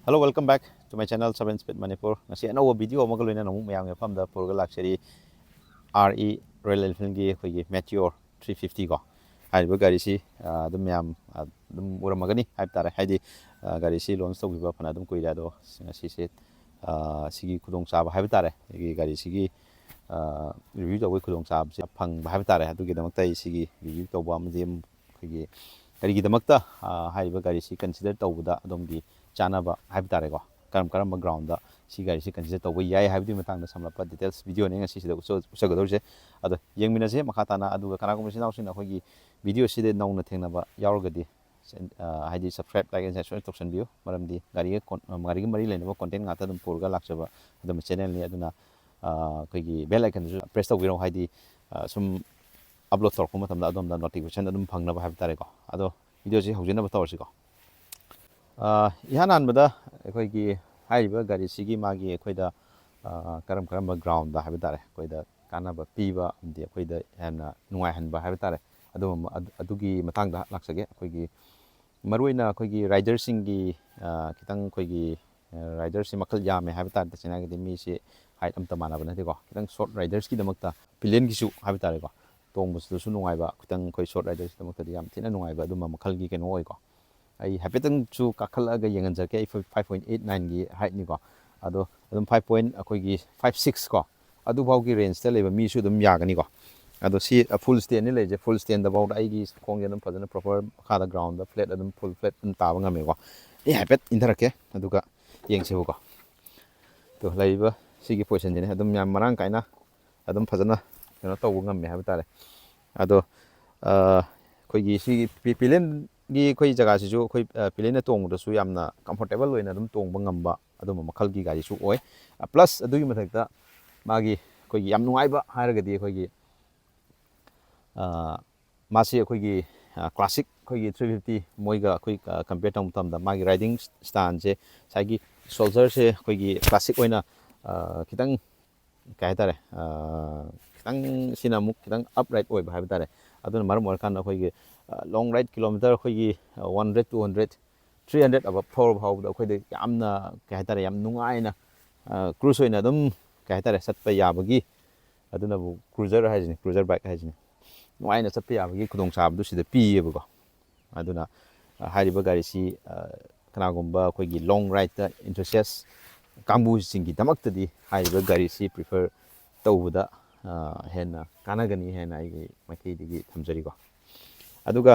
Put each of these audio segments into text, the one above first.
Hello, welcome back to my channel 7 Speed Manipur. Ngasi another video amaga loina namu mayam yafam da purga luxury RE Royal Enfield gi khoi Meteor 350 ko. Haiba gari si dum mayam dum uramagani haib tare haidi gari si launch tawgiba phana dum koira do ngasi se sigi khudong chaba haib tare gi gari sigi review tawai khudong chaba se phang haib tare adugi damakta sigi review tawba amdi khoi gari gi damakta haiba gari si consider tawbuda adom gi chanaba haib tare ko karam ground da si gari si consider tawba yai haibdi matang da samlapa details video ne ngasi sida usagadorje ado yengminase makhatana aduga kanagum sinaw sina khogi video sida nawna thengnaba yaurgadi haidi subscribe like and share toction view maramdi gari gari mari lenaba content ngata dum purga lakchaba adum channel ni aduna khogi bell icon ju press tawiro haidi sum upload torko matamda adom da notification adum phangnaba haib tare ko ado video si hojina ba tawsi ko ihan anbada khoigi haiba gari sigi magi khoida karam ground da haib tare khoida kanaba piba amdi khoida hena nungai hanba haib tare adum adugi matang da laksage khoigi maruina khoigi rider singi kitang khoigi rider si makal yame haib tare china gi mi si height am tamana bana de ko kitang short riders ki damakta pillion gi su haib tare ko tong bus su nungai ba kitang khoi short riders damakta yam thina nungai ba adum makal gi ken oi ko ai hapetang chu kakhala ga yengan jake 5.89 gi height ni ko ado adum 5 point akoigi 56 ko adu bau gi range ta leba mi su dum yagani ko ado si full stand ni leje full stand about ai gi khong yanam phadana proper khada ground da flat adum full flat ta ba ngame ko e hapet interake aduga yengse ko to laiba sigi position ni adum yam marang kaina adum phadana keno taw ngame ha tare ado khoigi si pilen gi khoi jaga si ju khoi pilena tong da su yamna comfortable loina dum tong ba ngamba adum makhal gi gari su oi plus adugi mathakta magi khoi yam nungai ba hairaga di khoi gi masi khoi gi classic khoi gi 350 moiga khoi compare tam da magi riding stand je sagi soldier se khoi gi classic oina kitang kai tare kitang sinamuk kitang upright oi ba ha tare aduna marum or kan khoi gi long ride kilometer khoi 100 200 300 about power how da khoi de yamna kai tare yam nungai na cruise oina dum kai tare satpa yabagi aduna bu cruiser hajini cruiser bike hajini nungai na satpa yabagi khudong sabdu sida piye ko aduna hariba gari si kanagumba khoi gi long ride da enthusiast kambu singi damakta di hariba gari si prefer tawbuda hena kanagani hena ai makai digi thamjari ko aduga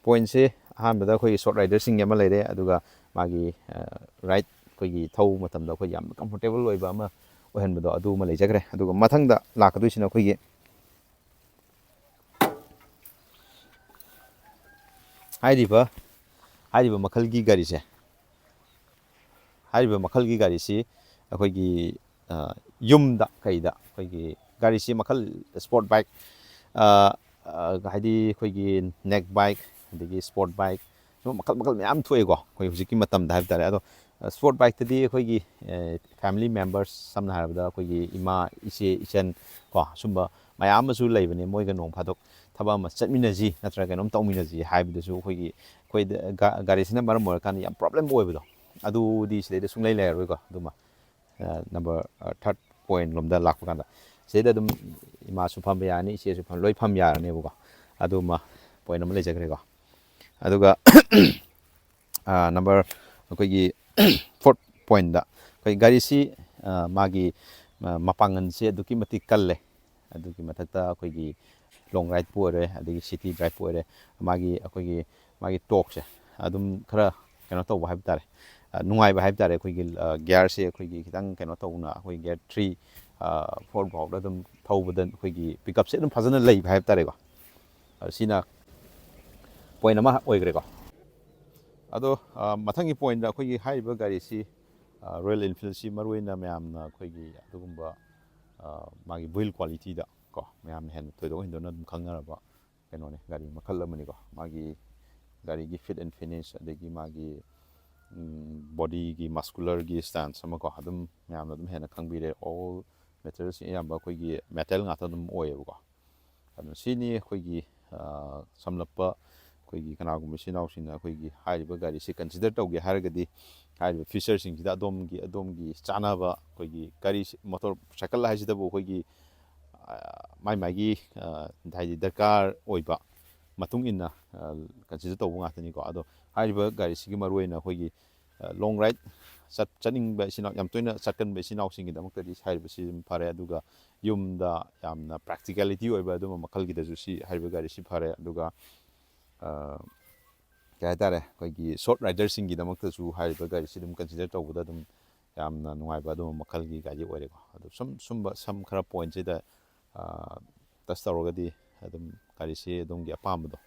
point se ahanbada khoi short rider sing yama leire aduga magi ride khoi gi thau matamda khoi yam comfortable oiba ama ohenbado adu ma leijagre aduga mathangda lakadusina khoi gi haidiba makhal gi gari se haidiba makhal gi gari si khoi gi yumda kaida khoi gi gari si makhal sport bike haidi khoi gi neck bike adigi sport bike so makal myam thoi ko khoi hujiki matam da tare ado sport bike tadi khoi gi family members samna harabda khoi gi ima ise isen ko sumba mayam su leibani moi ga nong phadok thaba ma chatminaji natra ga nom tawminaji haibdu su khoi gi khoi gari sina mar mor kan yam problem boy bdo adu di sile sung lai lai roi ko duma number third point lomda lakpa kan da sida dum ima su pham ya ni ise su pham loi pham ya ne bu ko aduma point am le jagre ko aduga number khoi gi fourth point da khoi gari si magi mapangan se aduki mati kalle aduki mathakta khoi gi long ride puore adigi city drive puore magi khoi gi magi talk se adum khara keno to ba tare nungai ba tare khoi gi gear se khoi gi kitang keno to na khoi gear 3 4 baw da dum thaubadan khoi gi pickup se dum phajana lei ba tare ko sina point ama oigre ko ado mathangi point da khoi gi haiba gari si Royal Enfield si maruina mayam na khoi gi adugumba magi build quality da ko mayam hen toido hindona dum khangaraba keno ne gari makhal amani ko magi gari gi fit and finish adegi magi body gi muscular gi stance sama ko adum mayam dum hen khangbire all materials yamba khoi gi metal ngata dum oye ko ado sini khoi gi samlapa ꯑꯩꯈꯣꯏꯒꯤ ꯀꯅꯥꯒꯨꯝꯕ ꯏꯆꯤꯟ ꯏꯅꯥꯎꯁꯤꯡꯅ ꯑꯩꯈꯣꯏꯒꯤ ꯍꯥꯏꯔꯤꯕ ꯒꯥꯔꯤꯁꯤ ꯀꯟꯁꯤꯗꯔ ꯇꯧꯒꯦ ꯍꯥꯏꯔꯒꯗꯤ ꯍꯥꯏꯔꯤꯕ ꯐꯤꯆꯔꯁꯤꯡꯁꯤꯗ ꯑꯗꯣꯝꯒꯤ ꯆꯥꯅꯕ ꯑꯩꯈꯣꯏꯒꯤ ꯒꯥꯔꯤ ꯃꯣꯇꯣꯔ ꯁꯥꯏꯀꯜ ꯍꯥꯏꯁꯤꯗꯕꯨ ꯑꯩꯈꯣꯏꯒꯤ ꯃꯥꯒꯤ ꯍꯥꯏꯗꯤ ꯗꯔꯀꯥꯔ ꯑꯣꯏꯕ ꯃꯇꯨꯡ ꯏꯟꯅ ꯀꯟꯁꯤꯗꯔ ꯇꯧꯕ ꯉꯥꯛꯇꯅꯤꯀꯣ ꯑꯗꯣ ꯍꯥꯏꯔꯤꯕ ꯒꯥꯔꯤꯁꯤꯒꯤ ꯃꯔꯨꯑꯣꯏꯅ ꯑꯩꯈꯣꯏꯒꯤ ꯂꯣꯡ ꯔꯥꯏꯠ ꯆꯠꯅꯤꯡꯕ ꯏꯆꯤꯟ ꯏꯅꯥꯎ ꯌꯥꯝ ꯇꯣꯏꯅ ꯆꯠꯀꯟꯕ ꯏꯆꯤꯟ ꯏꯅꯥꯎꯁꯤꯡꯒꯤꯗꯃꯛꯇꯗꯤ ꯍꯥꯏꯔꯤꯕꯁꯤ ꯑꯗꯨꯝ ꯐꯔꯦ ꯑꯗꯨꯒ ꯌꯨꯝꯗ ꯌꯥꯝꯅ ꯄ꯭ꯔꯥꯛꯇꯤꯀꯦꯂꯤꯇꯤ ꯑꯣꯏꯕ ꯑꯗꯨꯝꯕ ꯃꯈꯜꯒꯤꯗꯁꯨ ꯍꯥꯏꯔꯤꯕ ꯒꯥꯔꯤꯁꯤ ꯐꯔꯦ ꯑꯗꯨꯒ ꯀꯩ ꯍꯥꯏꯇꯥꯔꯦ ꯑꯩꯈꯣꯏꯒꯤ ꯁꯣꯔꯠ ꯔꯥꯏꯗꯔꯁꯤꯡꯒꯤꯗꯃꯛꯇꯁꯨ ꯍꯥꯏꯔꯤꯕ ꯒꯥꯔꯤꯁꯤ ꯑꯗꯨꯝ ꯀꯟꯁꯤꯗꯔ ꯇꯧꯕꯗ ꯑꯗꯨꯝ ꯌꯥꯝꯅ ꯅꯨꯡꯉꯥꯏꯕ ꯑꯗꯨꯝꯕ ꯃꯈꯜꯒꯤ ꯒꯥꯔꯤ ꯑꯣꯏꯔꯦꯀꯣ ꯑꯗꯣ ꯁꯨꯝꯕ ꯈꯔ ꯄꯣꯏꯟꯠꯁꯤꯗ ꯇꯁ ꯇꯧꯔꯒꯗꯤ ꯑꯗꯨꯝ ꯒꯥꯔꯤꯁꯤ ꯑꯗꯣꯝꯒꯤ ꯑꯄꯥꯝꯕꯗꯣ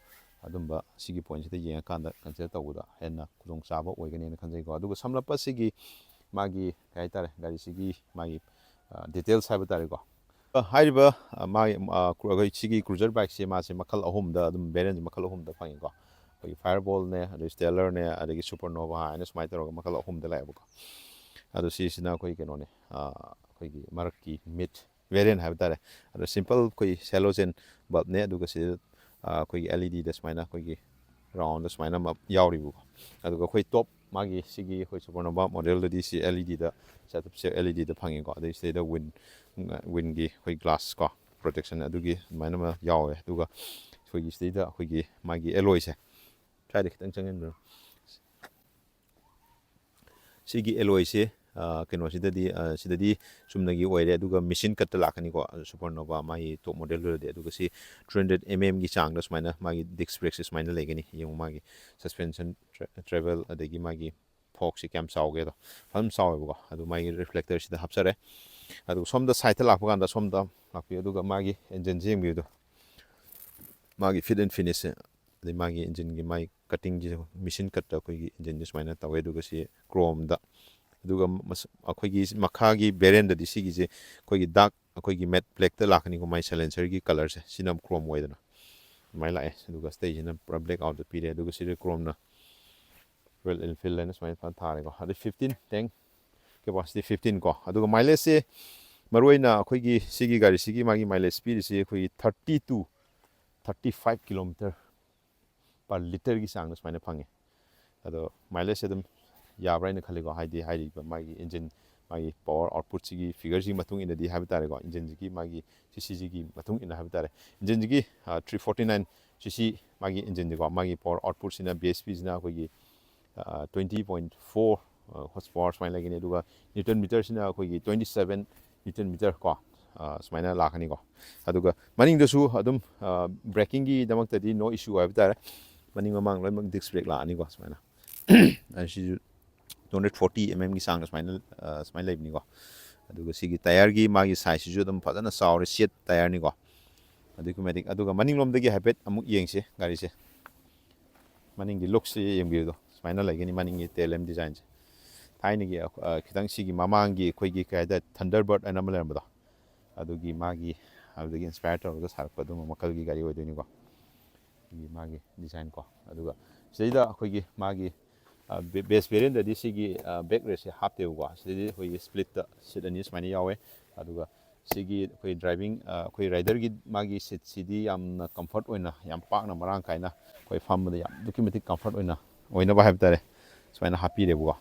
ꯑꯗꯨꯝꯕ ꯁꯤꯒꯤ ꯄꯣꯏꯟꯠꯁꯤꯗ ꯌꯦꯡꯉꯀꯥꯟꯗ ꯀꯟꯁꯤꯗꯔ ꯇꯧꯕꯗ ꯍꯦꯟꯅ ꯈꯨꯗꯣꯡꯆꯥꯕ ꯑꯣꯏꯒꯅꯤꯅ ꯈꯟꯖꯩꯀꯣ ꯑꯗꯨꯒ ꯁꯝꯂꯞꯄ ꯁꯤꯒꯤ ꯃꯥꯒꯤ ꯀꯩ ꯍꯥꯏꯇꯥꯔꯦ ꯒꯥꯔꯤꯁꯤꯒꯤ ꯃꯥꯒꯤ ꯗꯤꯇꯦꯜꯁ ꯍꯥꯏꯕ ꯇꯥꯔꯦꯀꯣ ꯍꯥꯏꯔꯤꯕ ꯃꯥꯒꯤ ꯑꯩꯈꯣꯏ ꯁꯤꯒꯤ ꯀ꯭ꯔꯨꯖꯔ ꯕꯥꯏꯛꯁꯦ ꯃꯥꯁꯦ ꯃꯈꯜ ꯑꯍꯨꯝꯗ ꯑꯗꯨꯝ ꯚꯦꯔꯤꯌꯟꯁꯦ ꯃꯈꯜ ꯑꯍꯨꯝꯗ ꯐꯪꯉꯤꯀꯣ ꯑꯩꯈꯣꯏꯒꯤ ꯐꯥꯏꯌꯔꯕꯣꯜꯅꯦ ꯑꯗꯒꯤ ꯁ꯭ꯇꯦꯂꯔꯅꯦ ꯑꯗꯒꯤ ꯁꯨꯄꯔꯅꯣꯚꯥ ꯍꯥꯏꯅ ꯁꯨꯃꯥꯏꯅ ꯇꯧꯔꯒ ꯃꯈꯜ ꯑꯍꯨꯝꯗ ꯂꯥꯛꯑꯦꯕꯀꯣ ꯑꯗꯣ ꯁꯤꯁꯤꯅ ꯑꯩꯈꯣꯏ ꯀꯩꯅꯣꯅꯦ ꯑꯩꯈꯣꯏꯒꯤ ꯃꯔꯛꯀꯤ ꯃꯤꯠ ꯚꯦꯔꯤꯌꯟ ꯍꯥꯏꯕ ꯇꯥꯔꯦ ꯑꯗꯣ ꯁꯤꯝꯄꯜ ꯑꯩꯈꯣꯏ ꯁꯦꯂꯣꯖꯦꯟ ꯕꯜꯕꯅꯦ ꯑꯗꯨꯒ ꯁꯤꯗ ꯑꯩꯈꯣꯏꯒꯤ ꯑꯦꯜ ꯏ ꯗꯤꯗ ꯁꯨꯃꯥꯏꯅ ꯑꯩꯈꯣꯏꯒꯤ ꯔꯥꯎꯟꯗ ꯁꯨꯃꯥꯏꯅ ꯑꯃ ꯌꯥꯎꯔꯤꯕꯀꯣ ꯑꯗꯨꯒ ꯑꯩꯈꯣꯏ ꯇꯣꯞ ꯃꯥꯒꯤ ꯁꯤꯒꯤ ꯑꯩꯈꯣꯏ ꯁꯨꯄꯔꯅꯣꯚꯥ ꯃꯣꯗꯦꯜꯗꯗꯤ ꯁꯤ ꯑꯦꯜ ꯏ ꯗꯤꯗ ꯁꯦꯠꯑꯞꯁꯦ ꯑꯦꯜ ꯏ ꯗꯤꯗ ꯐꯪꯉꯤꯀꯣ ꯑꯗꯩ ꯁꯤꯗꯩꯗ ꯋꯤꯟꯒꯤ ꯑꯩꯈꯣꯏ ꯒ꯭ꯂꯥꯁ ꯀꯣ ꯄ꯭ꯔꯣꯇꯦꯛꯁꯟ ꯑꯗꯨꯒꯤ ꯑꯗꯨꯃꯥꯏꯅ ꯑꯃ ꯌꯥꯎꯋꯦ ꯑꯗꯨꯒ ꯑꯩꯈꯣꯏꯒꯤ ꯁꯤꯗꯩꯗ ꯑꯩꯈꯣꯏꯒꯤ ꯃꯥꯒꯤ ꯑꯦꯂꯣꯏꯁꯦ ꯁ꯭ꯋꯥꯏꯗ ꯈꯤꯇꯪ ꯆꯪꯍꯟꯕꯤꯔꯣ ꯁꯤꯒꯤ ꯑꯦꯂꯣꯏꯁꯦ ꯀꯩꯅꯣꯁꯤꯗꯗꯤ ꯁꯤꯗꯗꯤ ꯆꯨꯝꯅꯒꯤ ꯑꯣꯏꯔꯦ ꯑꯗꯨꯒ ꯃꯦꯆꯤꯟ ꯀꯠꯇ ꯂꯥꯛꯀꯅꯤꯀꯣ ꯁꯨꯄꯔꯅꯣꯚꯥ ꯃꯥꯒꯤ ꯇꯣꯞ ꯃꯣꯗꯦꯜꯗꯨꯗꯗꯤ ꯑꯗꯨꯒ ꯁꯤ 300 mm ꯆꯥꯡꯗ ꯁꯨꯃꯥꯏꯅ ꯃꯥꯒꯤ ꯗꯤꯛꯁ ꯕ꯭ꯔꯦꯛꯁꯦ ꯁꯨꯃꯥꯏꯅ ꯂꯩꯒꯅꯤ ꯌꯦꯡꯉꯨ ꯃꯥꯒꯤ ꯁꯁꯄꯦꯟꯁꯟ ꯇ꯭ꯔꯦꯚꯦꯜ ꯑꯗꯒꯤ ꯃꯥꯒꯤ ꯐꯣꯛꯁꯤ ꯀꯌꯥꯝ ꯆꯥꯎꯒꯦꯗꯣ ꯑꯗꯨꯝ ꯆꯥꯎꯋꯦꯕꯀꯣ ꯑꯗꯨ ꯃꯥꯒꯤ ꯔꯤꯐ꯭ꯂꯦꯛꯇꯔꯁꯤꯗ ꯍꯥꯞꯆꯔꯦ ꯑꯗꯨꯒ ꯁꯣꯝꯗ ꯁꯥꯏꯗꯇ ꯂꯥꯛꯄ ꯀꯥꯟꯗ ꯁꯣꯝꯗ ꯂꯥꯛꯄꯤꯌꯨ ꯑꯗꯨꯒ ꯃꯥꯒꯤ ꯏꯟꯖꯤꯟꯁꯦ ꯌꯦꯡꯕꯤꯌꯨꯗꯣ ꯃꯥꯒꯤ ꯐꯤꯠ ꯑꯦꯟ ꯐꯤꯅꯤꯁꯁꯦ ꯑꯗꯩ ꯃꯥꯒꯤ ꯏꯟꯖꯤꯟꯒꯤ ꯃꯥꯒꯤ ꯀꯠꯇꯤꯡꯁꯦ ꯃꯦꯆꯤꯟ ꯀꯠꯇ ꯑꯩꯈꯣꯏꯒꯤ ꯏꯟꯖꯤꯟꯁꯦ ꯁꯨꯃꯥꯏꯅ ꯇꯧꯋꯦ ꯑꯗꯨꯒ ꯁꯤ ꯀ꯭ꯔꯣꯝꯗ ꯑꯗꯨꯒ ꯑꯩꯈꯣꯏꯒꯤ ꯃꯈꯥꯒꯤ ꯕꯦꯔꯦꯟꯗꯗꯤ ꯁꯤꯒꯤꯁꯦ ꯑꯩꯈꯣꯏꯒꯤ ꯗꯥꯛ ꯑꯩꯈꯣꯏꯒꯤ ꯃꯦꯠ ꯕ꯭ꯂꯦꯛꯇ ꯂꯥꯛꯀꯅꯤꯀꯣ ꯃꯥꯏ ꯁꯥꯏꯂꯦꯟꯁꯔꯒꯤ ꯀꯂꯔꯁꯦ ꯁꯤꯅ ꯀ꯭ꯔꯣꯝ ꯑꯣꯏꯗꯅ ꯑꯗꯨꯃꯥꯏꯅ ꯂꯥꯛꯑꯦ ꯑꯗꯨꯒ ꯁꯤꯇꯩꯁꯤꯅ ꯄꯨꯔꯥ ꯕ꯭ꯂꯦꯛ ꯑꯥꯎꯠꯇ ꯄꯤꯔꯦ ꯑꯗꯨꯒ ꯁꯤꯗ ꯀ꯭ꯔꯣꯝꯅ ꯔꯣꯌꯦꯜ ꯑꯦꯟꯐꯤꯜ ꯍꯥꯏꯅ ꯁꯨꯃꯥꯏꯅ ꯊꯥꯔꯦꯀꯣ ꯑꯗꯩ 15 ꯇꯦꯡ ꯀꯦꯄꯥꯁꯤꯇꯤ 15 ꯀꯣ ꯑꯗꯨꯒ ꯃꯥꯏꯂꯦꯖꯁꯦ ꯃꯔꯨꯑꯣꯏꯅ ꯑꯩꯈꯣꯏꯒꯤ ꯁꯤꯒꯤ ꯒꯥꯔꯤꯁꯤꯒꯤ ꯃꯥꯒꯤ ꯃꯥꯏꯂꯦꯖ ꯄꯤꯔꯤꯁꯤ ꯑꯩꯈꯣꯏꯒꯤ 30 to 35 ꯀꯤꯂꯣꯃꯤꯇꯔ ꯄꯔ ꯂꯤꯇꯔꯒꯤ ꯆꯥꯡꯗ ꯁꯨꯃꯥꯏꯅ ꯐꯪꯉꯦ ꯑꯗꯣ ꯃꯥꯏꯂꯦꯖꯁꯦ ꯑꯗꯨꯝ ꯌꯥꯕ꯭ꯔꯥ ꯍꯥꯏꯅ ꯈꯜꯂꯤꯀꯣ ꯍꯥꯏꯗꯤ ꯍꯥꯏꯔꯤꯕ ꯃꯥꯒꯤ ꯏꯟꯖꯤꯟ ꯃꯥꯒꯤ ꯄꯋꯥꯔ ꯑꯥꯎꯠꯄꯨꯠꯁꯤꯒꯤ ꯐꯤꯒꯔꯁꯤꯒꯤ ꯃꯇꯨꯡ ꯏꯟꯅꯗꯤ ꯍꯥꯏꯕ ꯇꯥꯔꯦꯀꯣ ꯏꯟꯖꯤꯟꯁꯤꯒꯤ ꯃꯥꯒꯤ ꯁꯤꯁꯤꯒꯤ ꯃꯇꯨꯡ ꯏꯟꯅ ꯍꯥꯏꯕ ꯇꯥꯔꯦ ꯏꯟꯖꯤꯟꯁꯤꯒꯤ 349 ꯁꯤꯁꯤ ꯃꯥꯒꯤ ꯏꯟꯖꯤꯟꯁꯦꯀꯣ ꯃꯥꯒꯤ ꯄꯋꯥꯔ ꯑꯥꯎꯠꯄꯨꯠꯁꯤꯅ ꯕꯤ ꯑꯦꯁ ꯄꯤꯁꯤꯅ ꯑꯩꯈꯣꯏꯒꯤ 20.4 ꯍꯣꯔꯁ ꯄꯋꯥꯔ ꯁꯨꯃꯥꯏꯅ ꯂꯩꯒꯅꯤ ꯑꯗꯨꯒ ꯅ꯭ꯌꯨꯇꯟ ꯃꯤꯇꯔꯁꯤꯅ ꯑꯩꯈꯣꯏꯒꯤ 27 ꯅ꯭ꯌꯨꯇꯟ ꯃꯤꯇꯔ ꯀꯣ ꯁꯨꯃꯥꯏꯅ ꯂꯥꯛꯀꯅꯤꯀꯣ ꯑꯗꯨꯒ ꯃꯅꯤꯡꯗꯁꯨ ꯑꯗꯨꯝ ꯕ꯭ꯔꯦꯀꯤꯡꯒꯤꯗꯃꯛꯇꯗꯤ ꯅꯣ ꯏꯁꯨ ꯍꯥꯏꯕ ꯇꯥꯔꯦ ꯃꯅꯤꯡ ꯃꯃꯥꯡ ꯂꯣꯏꯅꯃꯛ ꯗꯤꯛꯁ ꯕ꯭ꯔꯦꯛ ꯂꯥꯛꯑꯅꯤꯀꯣ ꯁꯨꯃꯥꯏꯅ ꯁꯤꯁꯨ 240 mmꯒꯤ ꯆꯥꯡꯗ ꯁꯨꯃꯥꯏꯅ ꯂꯩꯕꯅꯤꯀꯣ ꯑꯗꯨꯒ ꯁꯤꯒꯤ ꯇꯥꯌꯔꯒꯤ ꯃꯥꯒꯤ ꯁꯥꯏꯖꯁꯤꯁꯨ ꯑꯗꯨꯝ ꯐꯖꯅ ꯆꯥꯎꯔꯦ ꯁꯦꯠ ꯇꯥꯌꯔꯅꯤꯀꯣ ꯑꯗꯨꯛꯀꯤ ꯃꯇꯤꯛ ꯑꯗꯨꯒ ꯃꯅꯤꯡꯂꯣꯝꯗꯒꯤ ꯍꯥꯏꯐꯦꯠ ꯑꯃꯨꯛ ꯌꯦꯡꯁꯤ ꯒꯥꯔꯤꯁꯦ ꯃꯅꯤꯡꯒꯤ ꯂꯨꯛꯁꯤ ꯌꯦꯡꯕꯤꯌꯨꯗꯣ ꯁꯨꯃꯥꯏꯅ ꯂꯩꯒꯅꯤ ꯃꯅꯤꯡꯒꯤ ꯇꯦꯜ ꯂꯦꯝ ꯗꯤꯖꯥꯏꯟꯁꯦ ꯊꯥꯏꯅꯒꯤ ꯈꯤꯇꯪ ꯁꯤꯒꯤ ꯃꯃꯥꯡꯒꯤ ꯑꯩꯈꯣꯏꯒꯤ ꯀꯩ ꯍꯥꯏꯇꯥꯔꯦ ꯊꯟꯗꯔꯕꯔꯠ ꯍꯥꯏꯅ ꯑꯃ ꯂꯩꯔꯝꯕꯗꯣ ꯑꯗꯨꯒꯤ ꯃꯥꯒꯤ ꯑꯗꯨꯗꯒꯤ ꯏꯟꯁꯄꯥꯌꯔ ꯇꯧꯔꯒ ꯁꯥꯔꯛꯄ ꯑꯗꯨꯝꯕ ꯃꯈꯜꯒꯤ ꯒꯥꯔꯤ ꯑꯣꯏꯗꯣꯏꯅꯤꯀꯣ ꯃꯥꯒꯤ ꯗꯤꯖꯥꯏꯟ ꯀꯣ ꯑꯗꯨꯒ ꯁꯤꯗꯩꯗ ꯑꯩꯈꯣꯏꯒꯤ ꯃꯥꯒꯤ ꯕꯦꯁ ꯚꯦꯔꯤꯌꯟꯗꯗꯤ ꯁꯤꯒꯤ ꯕꯦꯛ ꯔꯦꯁꯁꯦ ꯍꯥꯞꯇꯦꯕꯀꯣ ꯁꯤꯗꯩꯗꯤ ꯑꯩꯈꯣꯏꯒꯤ ꯁ꯭ꯄ꯭ꯂꯤꯠꯇ ꯁꯤꯠ ꯑꯅꯤ ꯁꯨꯃꯥꯏꯅ ꯌꯥꯎꯋꯦ ꯑꯗꯨꯒ ꯁꯤꯒꯤ ꯑꯩꯈꯣꯏ ꯗ꯭ꯔꯥꯏꯚꯤꯡ ꯑꯩꯈꯣই ꯔꯥꯏꯗꯔꯒꯤ ꯃꯥꯒꯤ ꯁꯤꯠꯁꯤꯗꯤ ꯌꯥꯝꯅ ꯀꯝꯐꯔꯠ ꯑꯣꯏꯅ ꯌꯥꯝ ꯄꯥꯛꯅ ꯃꯔꯥꯡ ꯀꯥꯏꯅ ꯑꯩꯈꯣꯏ ꯐꯝꯕꯗ ꯌꯥꯝ ꯑꯗꯨꯛꯀꯤ ꯃꯇꯤꯛ ꯀꯝꯐꯔꯠ ꯑꯣꯏꯅꯕ ꯍꯥꯏꯕ ꯇꯥꯔꯦ ꯁꯨꯃꯥꯏꯅ ꯍꯥꯞꯄꯤꯔꯦꯕꯀꯣ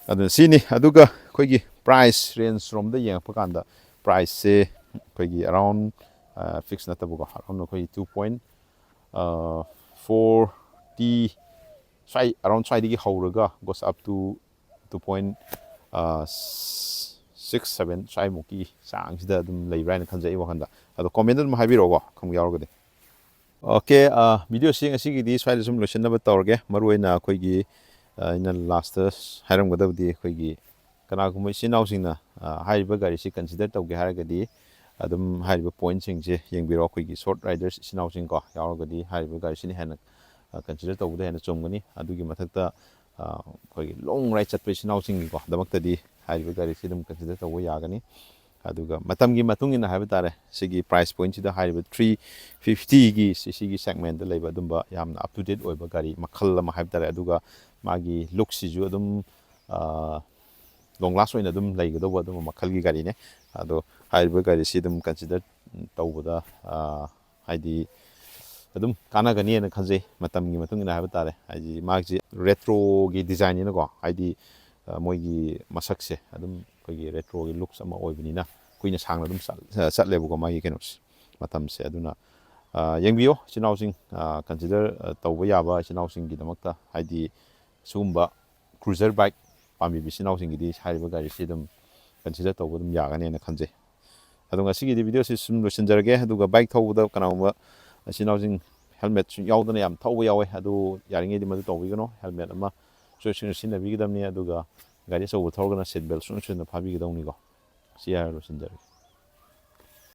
ꯑꯗꯨꯅ ꯁꯤꯅꯤ ꯑꯗꯨꯒ ꯑꯩꯈꯣꯏꯒꯤ ꯄ꯭ꯔꯥꯏꯁ ꯔꯦꯟꯖ ꯔꯣꯝꯗ ꯌꯦꯡꯉꯛꯄ ꯀꯥꯟꯗ ꯄ꯭ꯔꯥꯏꯁꯁꯦ ꯑꯩꯈꯣꯏꯒꯤ ꯑꯔꯥꯎꯟ ꯐꯤꯛꯁ ꯅꯠꯇꯕꯀꯣ ꯑꯔꯥꯎꯟ ꯑꯩꯈꯣꯏ 2.40 ꯑꯔꯥꯎꯟ ꯁ꯭ꯋꯥꯏꯗꯒꯤ ꯍꯧꯔꯒ ꯒꯣꯁ ꯑꯞ ꯇꯨ 2.67 ꯁ꯭ꯋꯥꯏꯃꯨꯛꯀꯤ ꯆꯥꯡꯁꯤꯗ ꯑꯗꯨꯝ ꯂꯩꯕ꯭ꯔꯥ ꯍꯥꯏꯅ ꯈꯟꯖꯩ ꯑꯩ ꯋꯥꯈꯟꯗ ꯑꯗꯣ ꯀꯣꯃꯦꯟꯗ ꯑꯗꯨꯝ ꯍꯥꯏꯕꯤꯔꯛꯑꯣꯀꯣ ꯈꯪꯕ ꯌꯥꯎꯔꯒꯗꯤ ꯑꯣꯀꯦ ꯚꯤꯗꯤꯑꯣꯁꯤ ꯉꯁꯤꯒꯤꯗꯤ ꯁ꯭ꯋꯥꯏꯗ ꯁꯨꯝ ꯂꯣꯏꯁꯤꯟꯅꯕ ꯇꯧꯔꯒꯦ ꯃꯔꯨꯑꯣꯏꯅ ꯑꯩꯈꯣꯏꯒꯤ ꯑꯩꯅ ꯂꯥꯁꯇ ꯍꯥꯏꯔꯝꯒꯗꯕꯗꯤ ꯑꯩꯈꯣꯏꯒꯤ ꯀꯅꯥꯒꯨꯝꯕ ꯏꯆꯤꯟ ꯏꯅꯥꯎꯁꯤꯡꯅ ꯍꯥꯏꯔꯤꯕ ꯒꯥꯔꯤꯁꯤ ꯀꯟꯁꯤꯗꯔ ꯇꯧꯒꯦ ꯍꯥꯏꯔꯒꯗꯤ ꯑꯗꯨꯝ ꯍꯥꯏꯔꯤꯕ ꯄꯣꯏꯟꯠꯁꯤꯡꯁꯦ ꯌꯦꯡꯕꯤꯔꯣ ꯑꯩꯈꯣꯏꯒꯤ ꯁꯣꯔꯠ ꯔꯥꯏꯗꯔꯁ ꯏꯆꯤꯟ ꯏꯅꯥꯎꯁꯤꯡꯀꯣ ꯌꯥꯎꯔꯒꯗꯤ ꯍꯥꯏꯔꯤꯕ ꯒꯥꯔꯤꯁꯤꯅ ꯍꯦꯟꯅ ꯀꯟꯁꯤꯗꯔ ꯇꯧꯕꯗ ꯍꯦꯟꯅ ꯆꯨꯝꯒꯅꯤ ꯑꯗꯨꯒꯤ ꯃꯊꯛꯇ ꯑꯩꯈꯣꯏꯒꯤ ꯂꯣꯡ ꯔꯥꯏꯠ ꯆꯠꯄ ꯏꯆꯤꯟ ꯏꯅꯥꯎꯁꯤꯡꯒꯤꯀꯣ ꯗꯃꯛꯇꯗꯤ ꯍꯥꯏꯔꯤꯕ ꯒꯥꯔꯤꯁꯤ ꯑꯗꯨꯝ ꯀꯟꯁꯤꯗꯔ ꯇꯧꯕ ꯌꯥꯒꯅꯤ ꯑꯗꯨꯒ ꯃꯇꯝꯒꯤ ꯃꯇꯨꯡ ꯏꯟꯅ ꯍꯥꯏꯕ ꯇꯥꯔꯦ ꯁꯤꯒꯤ ꯄ꯭ꯔꯥꯏꯁ ꯄꯣꯏꯟꯠꯁꯤꯗ ꯍꯥꯏꯔꯤꯕ 350ꯒꯤ ꯁꯤꯒꯤ ꯁꯦꯒꯃꯦꯟꯗ ꯂꯩꯕ ꯑꯗꯨꯝꯕ ꯌꯥꯝꯅ ꯑꯞ ꯇꯨ ꯗꯦꯠ ꯑꯣꯏꯕ ꯒꯥꯔꯤ ꯃꯈꯜ ꯑꯃ ꯍꯥꯏꯕ ꯇꯥꯔꯦ ꯑꯗꯨꯒ ꯃꯥꯒꯤ ꯂꯨꯛꯁꯤꯁꯨ ꯑꯗꯨꯝ ꯂꯣꯡ ꯂꯥꯁ ꯑꯣꯏꯅ ꯑꯗꯨꯝ ꯂꯩꯒꯗꯧꯕ ꯑꯗꯨꯝꯕ ꯃꯈꯜꯒꯤ ꯒꯥꯔꯤꯅꯦ ꯑꯗꯣ ꯍꯥꯏꯔꯤꯕ ꯒꯥꯔꯤꯁꯤ ꯑꯗꯨꯝ ꯀꯟꯁꯤꯗꯔ ꯇꯧꯕꯗ ꯍꯥꯏꯗꯤ ꯑꯗꯨꯝ ꯀꯥꯟꯅꯒꯅꯤꯅ ꯈꯟꯖꯩ ꯃꯇꯝꯒꯤ ꯃꯇꯨꯡ ꯏꯟꯅ ꯍꯥꯏꯕ ꯇꯥꯔꯦ ꯍꯥꯏꯗꯤ ꯃꯥꯒꯤ ꯔꯦꯇ꯭ꯔꯣꯒꯤ ꯗꯤꯖꯥꯏꯟꯅꯤꯅꯀꯣ ꯍꯥꯏꯗꯤ ꯃꯣꯏꯒꯤ ꯃꯁꯛꯁꯦ ꯑꯗꯨꯝ ꯑꯩꯈꯣꯏꯒꯤ ꯔꯦꯇ꯭ꯔꯣꯒꯤ ꯂꯨꯛꯁ ꯑꯃ ꯑꯣꯏꯕꯅꯤꯅ ꯀꯨꯏꯅ ꯁꯥꯡꯅ ꯑꯗꯨꯝ ꯆꯠꯂꯦꯕꯀꯣ ꯃꯥꯒꯤ ꯀꯩꯅꯣꯁꯦ ꯃꯇꯝꯁꯦ ꯑꯗꯨꯅ ꯌꯦꯡꯕꯤꯌꯣ ꯏꯆꯤꯜ ꯏꯅꯥꯎꯁꯤꯡ ꯀꯟꯁꯤꯗꯔ ꯇꯧꯕ ꯌꯥꯕ ꯏꯆꯤꯜ ꯏꯅꯥꯎꯁꯤꯡꯒꯤꯗꯃꯛꯇ ꯍꯥꯏꯗꯤ ꯁꯤꯒꯨꯝꯕ ꯀ꯭ꯔꯨꯖꯔ ꯕꯥꯏꯛ ꯄꯥꯝꯕꯤꯕ ꯏꯆꯤꯜ ꯏꯅꯥꯎꯁꯤꯡꯒꯤꯗꯤ ꯍꯥꯏꯔꯤꯕ ꯒꯥꯔꯤꯁꯤ ꯑꯗꯨꯝ ꯀꯟꯁꯤꯗꯔ ꯇꯧꯕ ꯑꯗꯨꯝ ꯌꯥꯒꯅꯦꯅ ꯈꯟꯖꯩ ꯑꯗꯣ ꯉꯁꯤꯒꯤꯗꯤ ꯚꯤꯗꯤꯑꯣꯁꯤ ꯁꯨꯝ ꯂꯣꯏꯁꯤꯟꯖꯔꯒꯦ ꯑꯗꯨꯒ ꯕꯥꯏꯛ ꯊꯧꯕꯗ ꯀꯅꯥꯒꯨꯝꯕ ꯏꯆꯤꯜ ꯏꯅꯥꯎꯁꯤꯡ ꯍꯦꯜꯃꯦꯠꯁꯨ ꯌꯥꯎꯗꯅ ꯌꯥꯝ ꯊꯧꯕ ꯌꯥꯎꯋꯦ ꯑꯗꯨ ꯌꯥꯔꯤꯉꯩꯗꯤ ꯃꯗꯨ ꯇꯧꯕꯤꯒꯅꯣ ꯍꯦꯜꯃꯦꯠ ꯑꯃ ꯁꯣꯏꯗꯅ ꯁꯤꯖꯤꯟꯅꯕꯤꯒꯗꯕꯅꯤ ꯑꯗꯨꯒ ꯒꯥꯔꯤ ꯑꯆꯧꯕ ꯊꯧꯔꯒꯅ ꯁꯤꯠ ꯕꯦꯜ ꯁꯣꯏꯗꯅ ꯐꯥꯕꯤꯒꯗꯧꯅꯤꯀꯣ ꯁꯤ ꯍꯥꯏꯔ ꯂꯣꯏꯁꯤꯟꯖꯔꯒꯦ